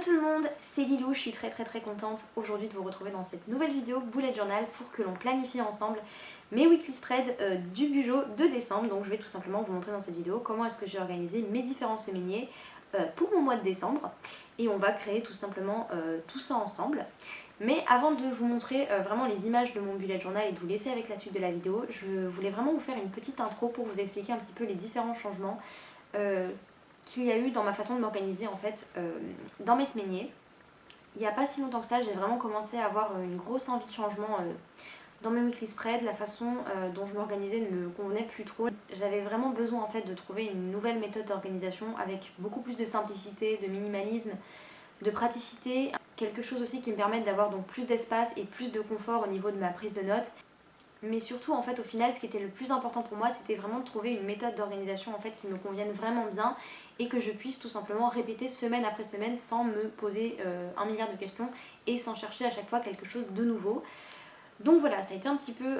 tout le monde, c'est Lilou, je suis très contente aujourd'hui de vous retrouver dans cette nouvelle vidéo Bullet Journal pour que l'on planifie ensemble mes weekly spreads du Bujo de décembre. Donc je vais tout simplement vous montrer dans cette vidéo comment est-ce que j'ai organisé mes différents semainiers pour mon mois de décembre et on va créer tout simplement tout ça ensemble. Mais avant de vous montrer vraiment les images de mon bullet journal et de vous laisser avec la suite de la vidéo, je voulais vraiment vous faire une petite intro pour vous expliquer un petit peu les différents changements qu'il y a eu dans ma façon de m'organiser en fait dans mes semainiers. Il n'y a pas si longtemps que ça, j'ai vraiment commencé à avoir une grosse envie de changement dans mes weekly spreads. La façon dont je m'organisais ne me convenait plus trop. J'avais vraiment besoin en fait de trouver une nouvelle méthode d'organisation avec beaucoup plus de simplicité, de minimalisme, de praticité. Quelque chose aussi qui me permette d'avoir donc plus d'espace et plus de confort au niveau de ma prise de notes. Mais surtout en fait au final ce qui était le plus important pour moi c'était vraiment de trouver une méthode d'organisation en fait qui me convienne vraiment bien et que je puisse tout simplement répéter semaine après semaine sans me poser un milliard de questions et sans chercher à chaque fois quelque chose de nouveau. Donc voilà, ça a été un petit peu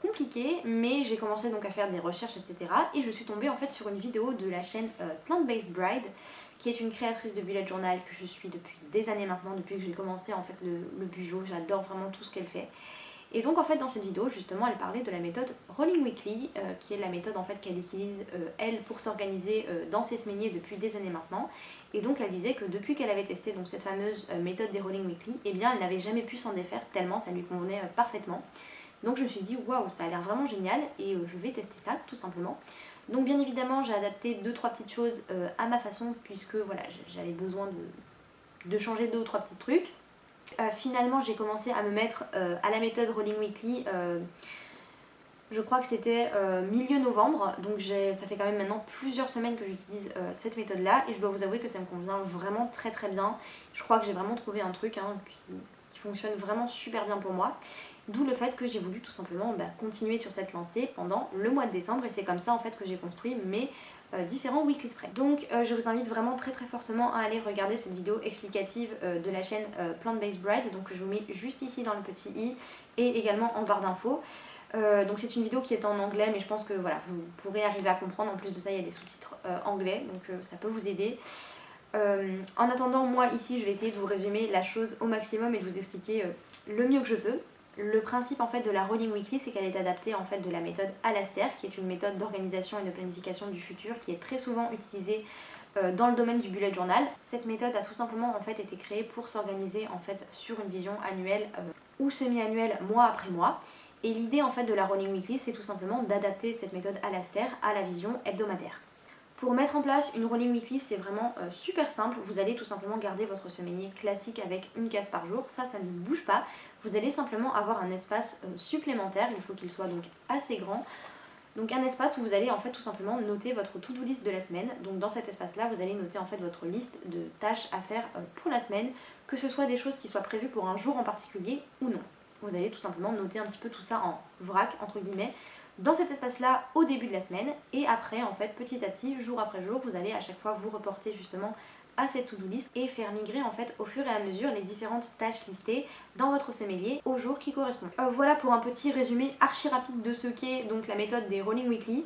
compliqué, mais j'ai commencé donc à faire des recherches, etc. Et je suis tombée en fait sur une vidéo de la chaîne Plant Based Bride, qui est une créatrice de bullet journal que je suis depuis des années maintenant, depuis que j'ai commencé en fait le Bujo. J'adore vraiment tout ce qu'elle fait. Et donc en fait dans cette vidéo justement elle parlait de la méthode Rolling Weekly qui est la méthode en fait qu'elle utilise elle pour s'organiser dans ses semainiers depuis des années maintenant. Et donc elle disait que depuis qu'elle avait testé donc cette fameuse méthode des Rolling Weekly, eh bien elle n'avait jamais pu s'en défaire tellement ça lui convenait parfaitement. Donc je me suis dit waouh, ça a l'air vraiment génial et je vais tester ça tout simplement. Donc bien évidemment j'ai adapté 2-3 petites choses à ma façon puisque voilà j'avais besoin de changer 2 ou 3 petits trucs. Finalement j'ai commencé à me mettre à la méthode Rolling Weekly, je crois que c'était milieu novembre, donc ça fait quand même maintenant plusieurs semaines que j'utilise cette méthode là et je dois vous avouer que ça me convient vraiment très bien. Je crois que j'ai vraiment trouvé un truc qui fonctionne vraiment super bien pour moi. D'où le fait que j'ai voulu tout simplement continuer sur cette lancée pendant le mois de décembre et c'est comme ça en fait que j'ai construit mes différents weekly spreads. Donc je vous invite vraiment très fortement à aller regarder cette vidéo explicative de la chaîne Plant Based Bride, donc je vous mets juste ici dans le petit i et également en barre d'infos. Donc c'est une vidéo qui est en anglais mais je pense que voilà vous pourrez arriver à comprendre. En plus de ça il y a des sous-titres anglais donc ça peut vous aider. En attendant moi ici je vais essayer de vous résumer la chose au maximum et de vous expliquer le mieux que je peux. Le principe en fait de la Rolling Weekly c'est qu'elle est adaptée en fait de la méthode Alastair qui est une méthode d'organisation et de planification du futur qui est très souvent utilisée dans le domaine du bullet journal. Cette méthode a tout simplement en fait été créée pour s'organiser en fait sur une vision annuelle ou semi-annuelle mois après mois. Et l'idée en fait de la Rolling Weekly c'est tout simplement d'adapter cette méthode Alastair à la vision hebdomadaire. Pour mettre en place une Rolling Weekly, c'est vraiment super simple. Vous allez tout simplement garder votre semainier classique avec une case par jour. Ça ne bouge pas. Vous allez simplement avoir un espace supplémentaire. Il faut qu'il soit donc assez grand. Donc un espace où vous allez en fait tout simplement noter votre to-do list de la semaine. Donc dans cet espace-là, vous allez noter en fait votre liste de tâches à faire pour la semaine. Que ce soit des choses qui soient prévues pour un jour en particulier ou non. Vous allez tout simplement noter un petit peu tout ça en vrac, entre guillemets, dans cet espace-là au début de la semaine et après en fait petit à petit, jour après jour, vous allez à chaque fois vous reporter justement à cette to-do list et faire migrer en fait au fur et à mesure les différentes tâches listées dans votre semainier au jour qui correspond. Voilà pour un petit résumé archi rapide de ce qu'est donc la méthode des Rolling Weekly.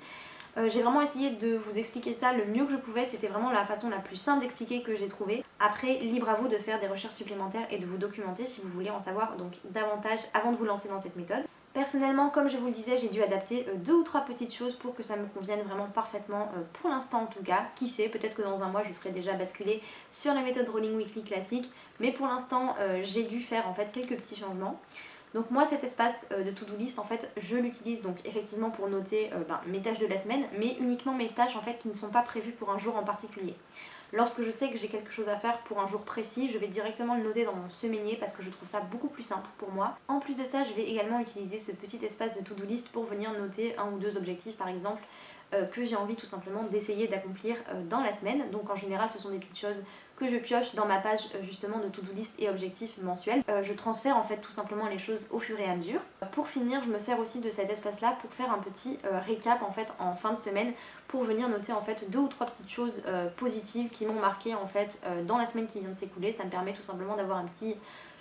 J'ai vraiment essayé de vous expliquer ça le mieux que je pouvais, c'était vraiment la façon la plus simple d'expliquer que j'ai trouvé. Après, libre à vous de faire des recherches supplémentaires et de vous documenter si vous voulez en savoir donc davantage avant de vous lancer dans cette méthode. Personnellement, comme je vous le disais, j'ai dû adapter 2 ou 3 petites choses pour que ça me convienne vraiment parfaitement pour l'instant en tout cas. Qui sait, peut-être que dans un mois je serai déjà basculée sur la méthode Rolling Weekly classique, mais pour l'instant j'ai dû faire en fait quelques petits changements. Donc moi cet espace de to-do list en fait je l'utilise donc effectivement pour noter mes tâches de la semaine, mais uniquement mes tâches en fait qui ne sont pas prévues pour un jour en particulier. Lorsque je sais que j'ai quelque chose à faire pour un jour précis, je vais directement le noter dans mon semainier parce que je trouve ça beaucoup plus simple pour moi. En plus de ça, je vais également utiliser ce petit espace de to-do list pour venir noter 1 ou 2 objectifs par exemple que j'ai envie tout simplement d'essayer d'accomplir dans la semaine. Donc en général ce sont des petites choses que je pioche dans ma page justement de to-do list et objectifs mensuels. Je transfère en fait tout simplement les choses au fur et à mesure. Pour finir, je me sers aussi de cet espace là pour faire un petit récap en fait en fin de semaine pour venir noter en fait 2 ou 3 petites choses positives qui m'ont marqué en fait dans la semaine qui vient de s'écouler. Ça me permet tout simplement d'avoir un petit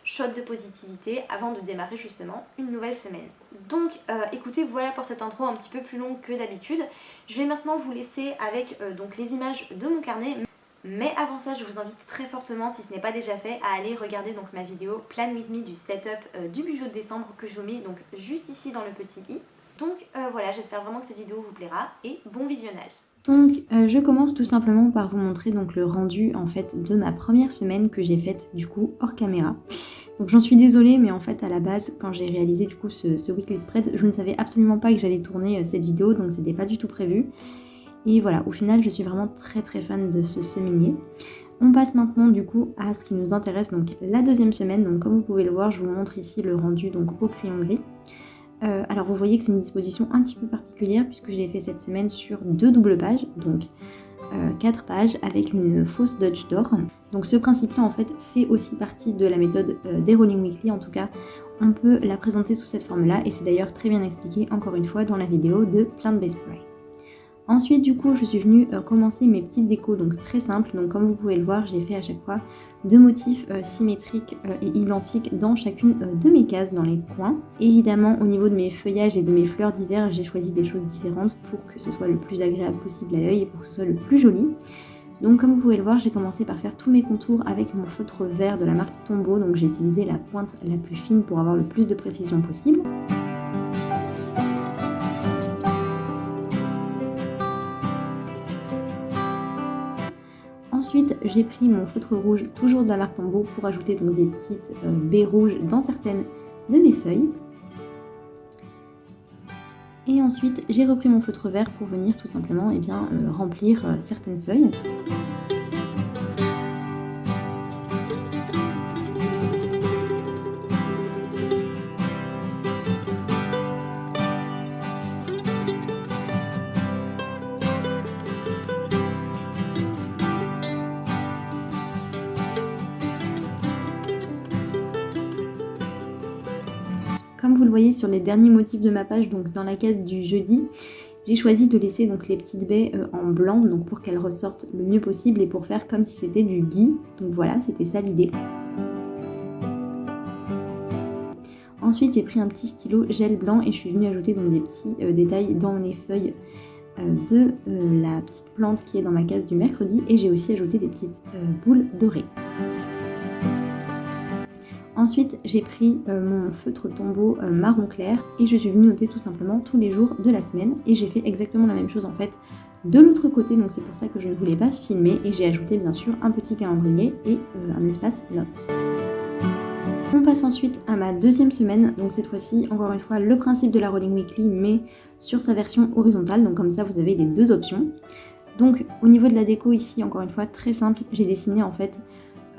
shot de positivité avant de démarrer justement une nouvelle semaine. Donc écoutez, voilà pour cette intro un petit peu plus longue que d'habitude. Je vais maintenant vous laisser avec donc les images de mon carnet. Mais avant ça, je vous invite très fortement, si ce n'est pas déjà fait, à aller regarder donc ma vidéo Plan With Me du setup du bijou de décembre que je vous mets donc juste ici dans le petit i. Donc voilà, j'espère vraiment que cette vidéo vous plaira et bon visionnage. Donc je commence tout simplement par vous montrer donc le rendu en fait de ma première semaine que j'ai faite du coup hors caméra. Donc j'en suis désolée, mais en fait à la base quand j'ai réalisé du coup ce weekly spread, je ne savais absolument pas que j'allais tourner cette vidéo, donc c'était pas du tout prévu. Et voilà, au final je suis vraiment très fan de ce semainier. On passe maintenant du coup à ce qui nous intéresse, donc la deuxième semaine. Donc comme vous pouvez le voir, je vous montre ici le rendu donc au crayon gris. Alors vous voyez que c'est une disposition un petit peu particulière puisque je l'ai fait cette semaine sur 2 doubles pages, donc 4 pages avec une fausse Dutch d'or. Donc ce principe-là en fait fait aussi partie de la méthode des Rolling Weekly, en tout cas on peut la présenter sous cette forme-là et c'est d'ailleurs très bien expliqué encore une fois dans la vidéo de Plant Based Bride. Ensuite du coup je suis venue commencer mes petites décos donc très simples, donc comme vous pouvez le voir j'ai fait à chaque fois 2 motifs symétriques et identiques dans chacune de mes cases dans les coins. Évidemment au niveau de mes feuillages et de mes fleurs d'hiver j'ai choisi des choses différentes pour que ce soit le plus agréable possible à l'œil et pour que ce soit le plus joli. Donc comme vous pouvez le voir j'ai commencé par faire tous mes contours avec mon feutre vert de la marque Tombow, donc j'ai utilisé la pointe la plus fine pour avoir le plus de précision possible. Ensuite, j'ai pris mon feutre rouge, toujours de la marque Tombow, pour ajouter donc des petites baies rouges dans certaines de mes feuilles. Et ensuite, j'ai repris mon feutre vert pour venir tout simplement remplir certaines feuilles. Comme vous le voyez sur les derniers motifs de ma page, donc dans la case du jeudi, j'ai choisi de laisser donc les petites baies en blanc, donc pour qu'elles ressortent le mieux possible et pour faire comme si c'était du gui. Donc voilà, c'était ça l'idée. Ensuite, j'ai pris un petit stylo gel blanc et je suis venue ajouter donc des petits détails dans les feuilles de la petite plante qui est dans ma case du mercredi, et j'ai aussi ajouté des petites boules dorées. Ensuite, j'ai pris mon feutre Tombow marron clair et je suis venue noter tout simplement tous les jours de la semaine, et j'ai fait exactement la même chose en fait de l'autre côté, donc c'est pour ça que je ne voulais pas filmer, et j'ai ajouté bien sûr un petit calendrier et un espace notes. On passe ensuite à ma deuxième semaine, donc cette fois-ci encore une fois le principe de la Rolling Weekly mais sur sa version horizontale, donc comme ça vous avez les deux options. Donc au niveau de la déco ici, encore une fois très simple, j'ai dessiné en fait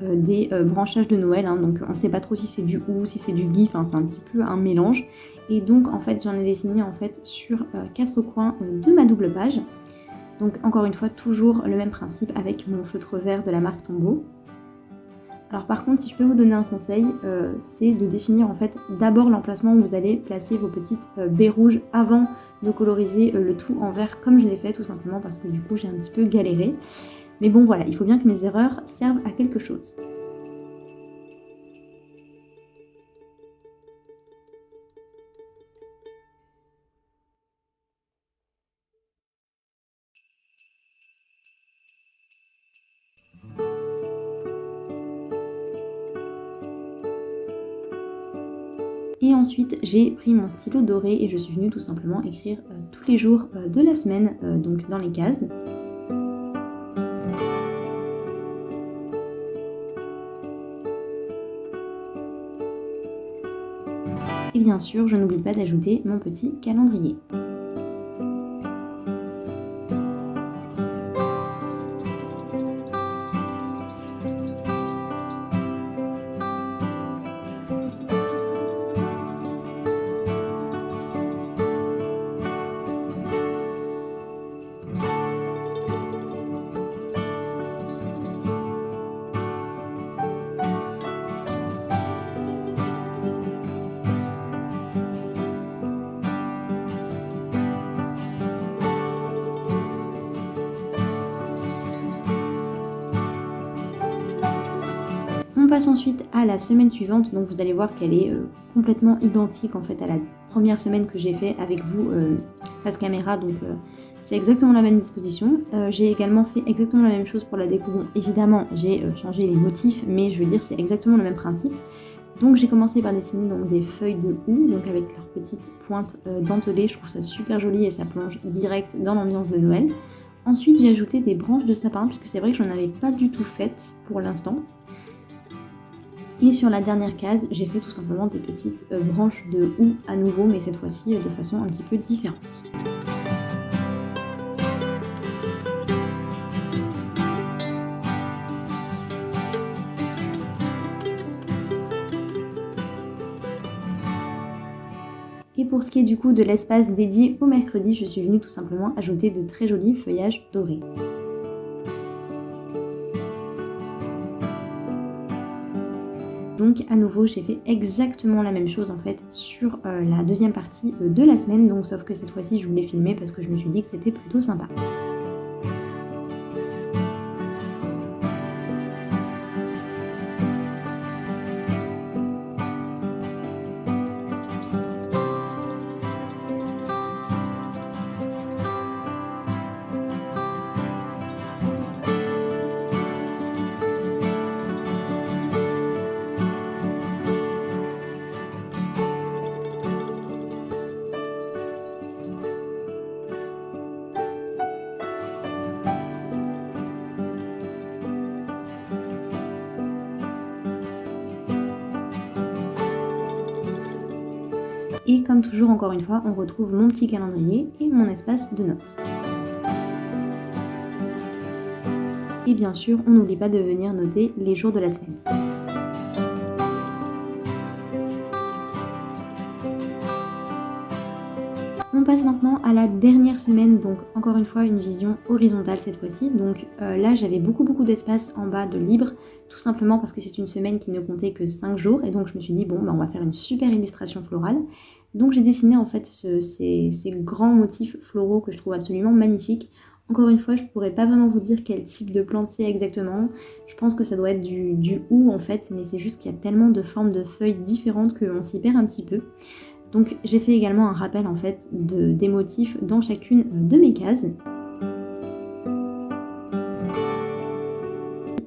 des branchages de Noël, hein, donc on ne sait pas trop si c'est du hou, si c'est du gui, enfin c'est un petit peu un mélange. Et donc en fait j'en ai dessiné en fait sur 4 coins de ma double page. Donc encore une fois toujours le même principe avec mon feutre vert de la marque Tombow. Alors par contre si je peux vous donner un conseil, c'est de définir en fait d'abord l'emplacement où vous allez placer vos petites baies rouges avant de coloriser le tout en vert comme je l'ai fait, tout simplement parce que du coup j'ai un petit peu galéré. Mais bon voilà, il faut bien que mes erreurs servent à quelque chose. Et ensuite j'ai pris mon stylo doré et je suis venue tout simplement écrire tous les jours de la semaine donc dans les cases. Et bien sûr, je n'oublie pas d'ajouter mon petit calendrier. passe ensuite à la semaine suivante, donc vous allez voir qu'elle est complètement identique en fait à la première semaine que j'ai fait avec vous face caméra, donc c'est exactement la même disposition. J'ai également fait exactement la même chose pour la déco. Bon, évidemment j'ai changé les motifs, mais je veux dire c'est exactement le même principe. Donc j'ai commencé par dessiner donc, des feuilles de houx, donc avec leurs petites pointes dentelées, je trouve ça super joli et ça plonge direct dans l'ambiance de Noël. Ensuite j'ai ajouté des branches de sapin, puisque c'est vrai que j'en avais pas du tout faites pour l'instant. Et sur la dernière case, j'ai fait tout simplement des petites branches de houx à nouveau, mais cette fois-ci de façon un petit peu différente. Et pour ce qui est du coup de l'espace dédié au mercredi, je suis venue tout simplement ajouter de très jolis feuillages dorés. Donc à nouveau j'ai fait exactement la même chose en fait sur la deuxième partie de la semaine, donc sauf que cette fois-ci je voulais filmer parce que je me suis dit que c'était plutôt sympa. Et comme toujours, encore une fois, on retrouve mon petit calendrier et mon espace de notes. Et bien sûr, on n'oublie pas de venir noter les jours de la semaine. On passe maintenant à la dernière semaine, donc encore une fois une vision horizontale cette fois-ci. Donc là j'avais beaucoup d'espace en bas de libre, tout simplement parce que c'est une semaine qui ne comptait que 5 jours, et donc je me suis dit bon on va faire une super illustration florale. Donc j'ai dessiné en fait ces grands motifs floraux que je trouve absolument magnifiques. Encore une fois, je pourrais pas vraiment vous dire quel type de plante c'est exactement. Je pense que ça doit être du houx en fait, mais c'est juste qu'il y a tellement de formes de feuilles différentes qu'on s'y perd un petit peu. Donc j'ai fait également un rappel en fait des motifs dans chacune de mes cases.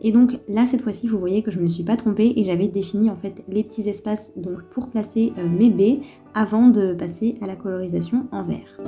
Et donc là cette fois-ci vous voyez que je ne me suis pas trompée et j'avais défini en fait les petits espaces donc pour placer mes baies avant de passer à la colorisation en vert.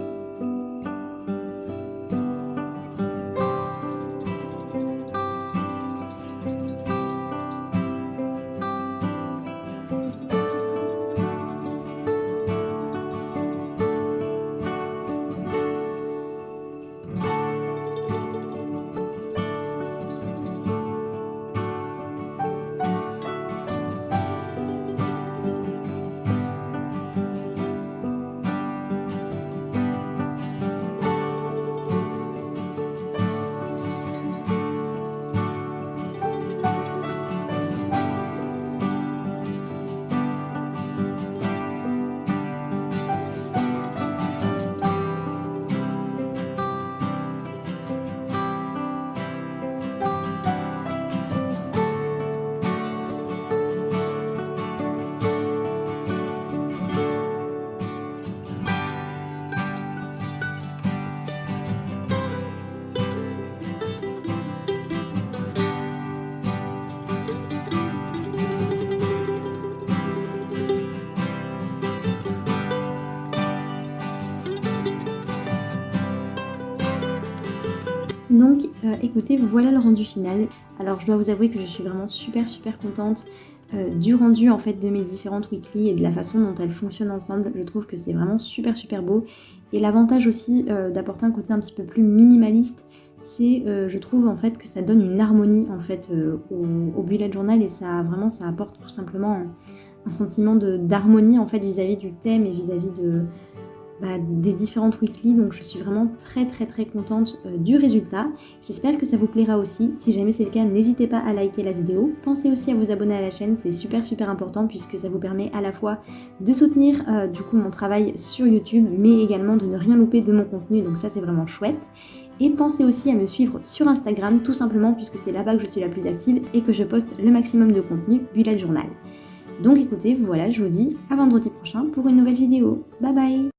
Donc écoutez, voilà le rendu final. Alors je dois vous avouer que je suis vraiment super contente du rendu en fait de mes différentes weekly et de la façon dont elles fonctionnent ensemble. Je trouve que c'est vraiment super beau. Et l'avantage aussi d'apporter un côté un petit peu plus minimaliste, c'est je trouve en fait que ça donne une harmonie en fait au bullet journal, et ça vraiment ça apporte tout simplement un sentiment d'harmonie en fait vis-à-vis du thème et vis-à-vis des différentes weekly. Donc je suis vraiment très contente du résultat. J'espère que ça vous plaira aussi. Si jamais c'est le cas, n'hésitez pas à liker la vidéo. Pensez aussi à vous abonner à la chaîne, c'est super important puisque ça vous permet à la fois de soutenir du coup mon travail sur YouTube, mais également de ne rien louper de mon contenu, donc ça c'est vraiment chouette. Et pensez aussi à me suivre sur Instagram, tout simplement puisque c'est là-bas que je suis la plus active et que je poste le maximum de contenu Bullet Journal. Donc écoutez, voilà, je vous dis à vendredi prochain pour une nouvelle vidéo. Bye bye!